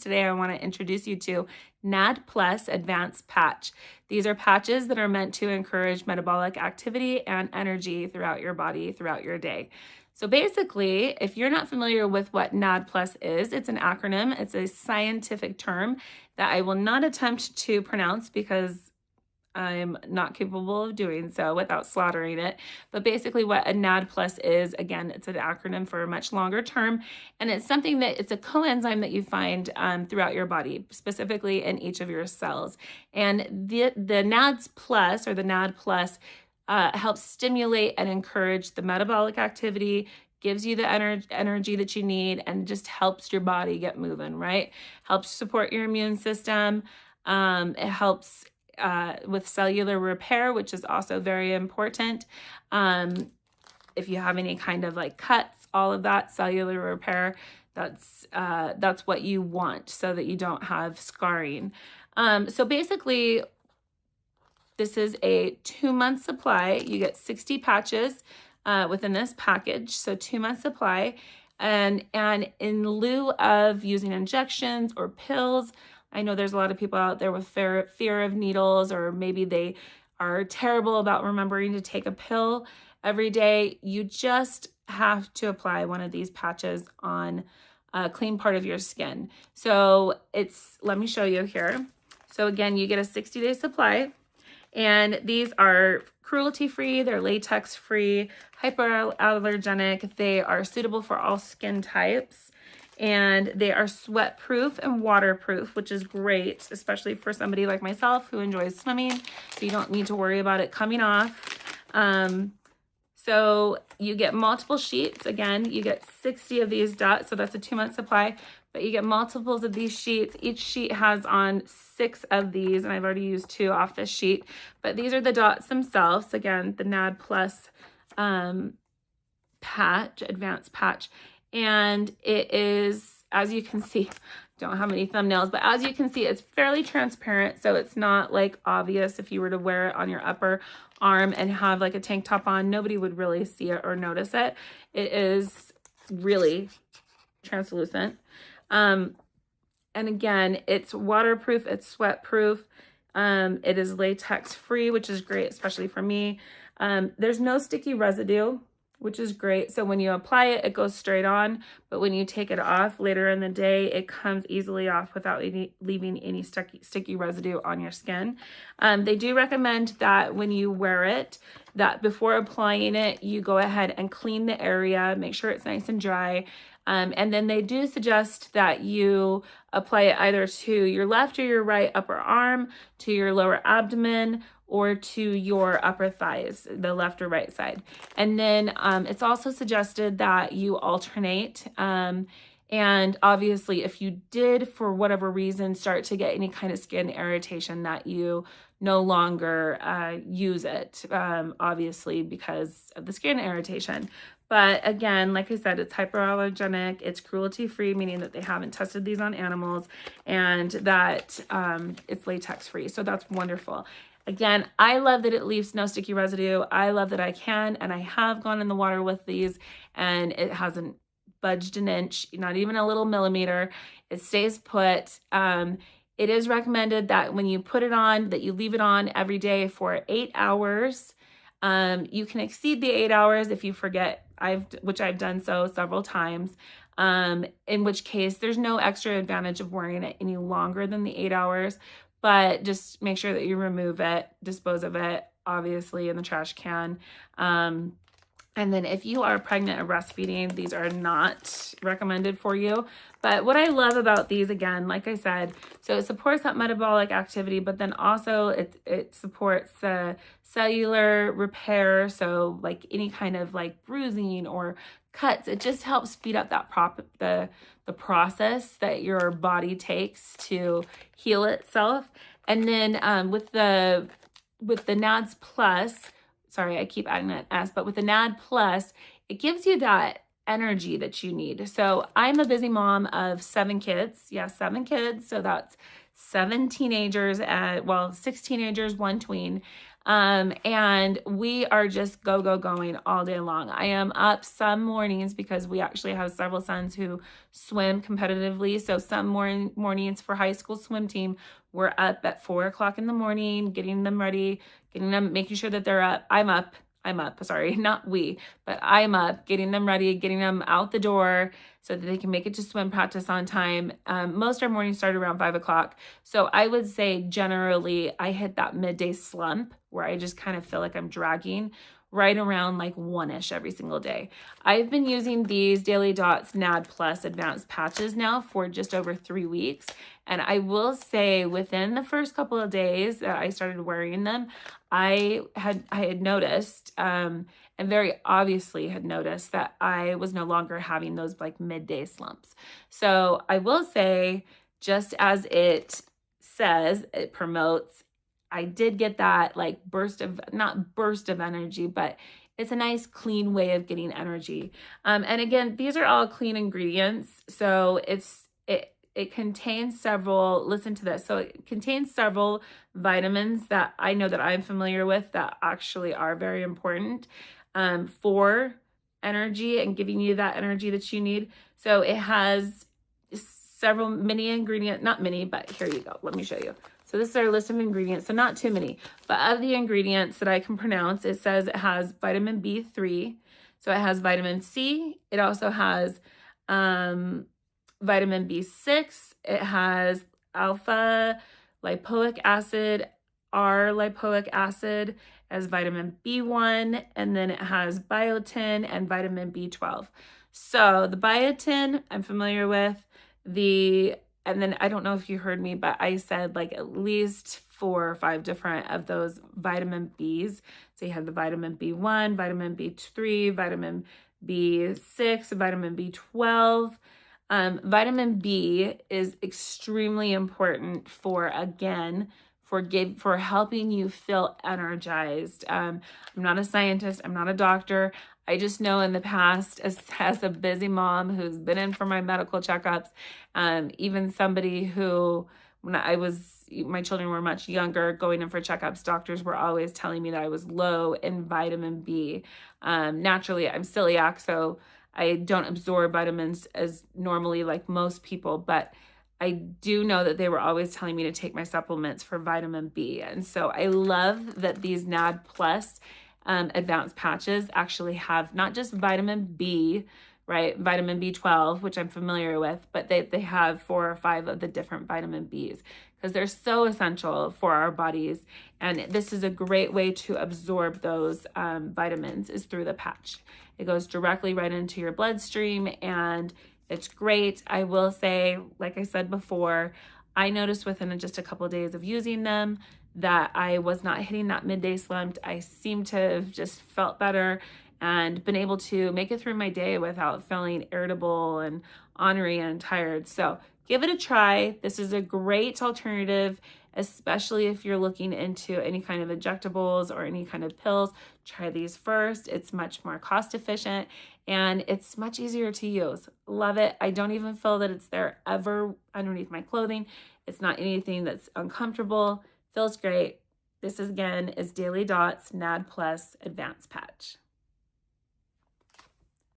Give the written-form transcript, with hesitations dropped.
today I want to introduce you to NAD Plus Advanced Patch. These are patches that are meant to encourage metabolic activity and energy throughout your body, throughout your day. So basically, if you're not familiar with what NAD Plus is, it's an acronym. It's a scientific term that I will not attempt to pronounce because I'm not capable of doing so without slaughtering it. But basically what a NAD plus is, again, it's an acronym for a much longer term. And it's something that it's a coenzyme that you find throughout your body, specifically in each of your cells. And the NADs plus or the NAD plus helps stimulate and encourage the metabolic activity, gives you the energy that you need, and just helps your body get moving, right? Helps support your immune system. It helps with cellular repair, which is also very important. If you have any kind of like cuts, all of that cellular repair, that's what you want so that you don't have scarring. So basically, this is a 2-month supply. You get 60 patches within this package, so 2-month supply. And in lieu of using injections or pills, I know there's a lot of people out there with fear of needles, or maybe they are terrible about remembering to take a pill every day. You just have to apply one of these patches on a clean part of your skin. So let me show you here. So again, you get a 60-day supply, and these are cruelty-free, they're latex-free, hypoallergenic, they are suitable for all skin types. And they are sweat-proof and waterproof, which is great, especially for somebody like myself who enjoys swimming. So you don't need to worry about it coming off. So you get multiple sheets. Again, you get 60 of these dots, so that's a 2-month supply. But you get multiples of these sheets. Each sheet has on 6 of these, and I've already used 2 off this sheet. But these are the dots themselves. Again, the NAD Plus patch, advanced patch. And it is, as you can see, don't have any thumbnails, but as you can see, it's fairly transparent. So it's not like obvious if you were to wear it on your upper arm and have like a tank top on, nobody would really see it or notice it. It is really translucent. And again, it's waterproof, it's sweat proof. It is latex free, which is great, especially for me. There's no sticky residue, which is great. So when you apply it, it goes straight on, but when you take it off later in the day, it comes easily off without leaving any sticky residue on your skin. They do recommend that when you wear it, that before applying it, you go ahead and clean the area, make sure it's nice and dry. And then they do suggest that you apply it either to your left or your right upper arm, to your lower abdomen, or to your upper thighs, the left or right side. And then it's also suggested that you alternate. And obviously, if you did, for whatever reason, start to get any kind of skin irritation, that you no longer use it, obviously, because of the skin irritation. But again, like I said, it's hypoallergenic, it's cruelty-free, meaning that they haven't tested these on animals, and that it's latex-free. So that's wonderful. Again, I love that it leaves no sticky residue. I love that I can, and I have gone in the water with these, and it hasn't budged an inch, not even a little millimeter. It stays put. It is recommended that when you put it on, that you leave it on every day for 8 hours. You can exceed the 8 hours if you forget, which I've done so several times, in which case there's no extra advantage of wearing it any longer than the 8 hours. But just make sure that you remove it, dispose of it, obviously, in the trash can. And then if you are pregnant or breastfeeding, these are not recommended for you. But what I love about these, again, like I said, so it supports that metabolic activity, but then also it supports the cellular repair. So like any kind of like bruising or cuts, it just helps speed up that the process that your body takes to heal itself. And then with the NADS Plus, sorry, I keep adding that S, but with the NAD Plus, it gives you that energy that you need. So I'm a busy mom of 7 kids. Yes, 7 kids. So that's 7 teenagers, 6 teenagers, 1 tween. And we are just going all day long. I am up some mornings because we actually have several sons who swim competitively. So some mornings for high school swim team, we're up at 4 o'clock in the morning, getting them ready, making sure that they're up. I'm up, sorry, not we, but I'm up, getting them ready, getting them out the door so that they can make it to swim practice on time. Most of our mornings start around 5 o'clock. So I would say generally I hit that midday slump where I just kind of feel like I'm dragging right around like 1-ish every single day. I've been using these Daily Dots NAD Plus advanced patches now for just over 3 weeks. And I will say within the first couple of days that I started wearing them, I had noticed, and very obviously had noticed that I was no longer having those like midday slumps. So I will say, just as it says, it promotes, I did get that like not burst of energy, but it's a nice clean way of getting energy. And again, these are all clean ingredients. So it contains several, listen to this. So it contains several vitamins that I know that I'm familiar with that actually are very important for energy and giving you that energy that you need. So it has several mini ingredients, not many, but here you go. Let me show you. So this is our list of ingredients. So not too many, but of the ingredients that I can pronounce, it says it has vitamin B3. So it has vitamin C. It also has vitamin B6, it has alpha lipoic acid, R lipoic acid, as vitamin B1, and then it has biotin and vitamin B12. So the biotin I'm familiar with, and then I don't know if you heard me, but I said like at least 4 or 5 different of those vitamin Bs. So you have the vitamin B1, vitamin B3, vitamin B6, vitamin B12. Vitamin B is extremely important for helping you feel energized. I'm not a scientist. I'm not a doctor. I just know in the past, as a busy mom who's been in for my medical checkups, even somebody who, when my children were much younger, going in for checkups, doctors were always telling me that I was low in vitamin B. Naturally, I'm celiac, so I don't absorb vitamins as normally like most people, but I do know that they were always telling me to take my supplements for vitamin B. And so I love that these NAD Plus advanced patches actually have not just vitamin B, right? Vitamin B12, which I'm familiar with, but they have 4 or 5 of the different vitamin Bs because they're so essential for our bodies. And this is a great way to absorb those vitamins is through the patch. It goes directly right into your bloodstream and it's great. I will say, like I said before, I noticed within just a couple of days of using them that I was not hitting that midday slump. I seem to have just felt better and been able to make it through my day without feeling irritable and ornery and tired. So give it a try. This is a great alternative, especially if you're looking into any kind of injectables or any kind of pills. Try these first. It's much more cost efficient and it's much easier to use. Love it. I don't even feel that it's there ever underneath my clothing. It's not anything that's uncomfortable. Feels great. This is Daily Dots NAD Plus Advanced Patch.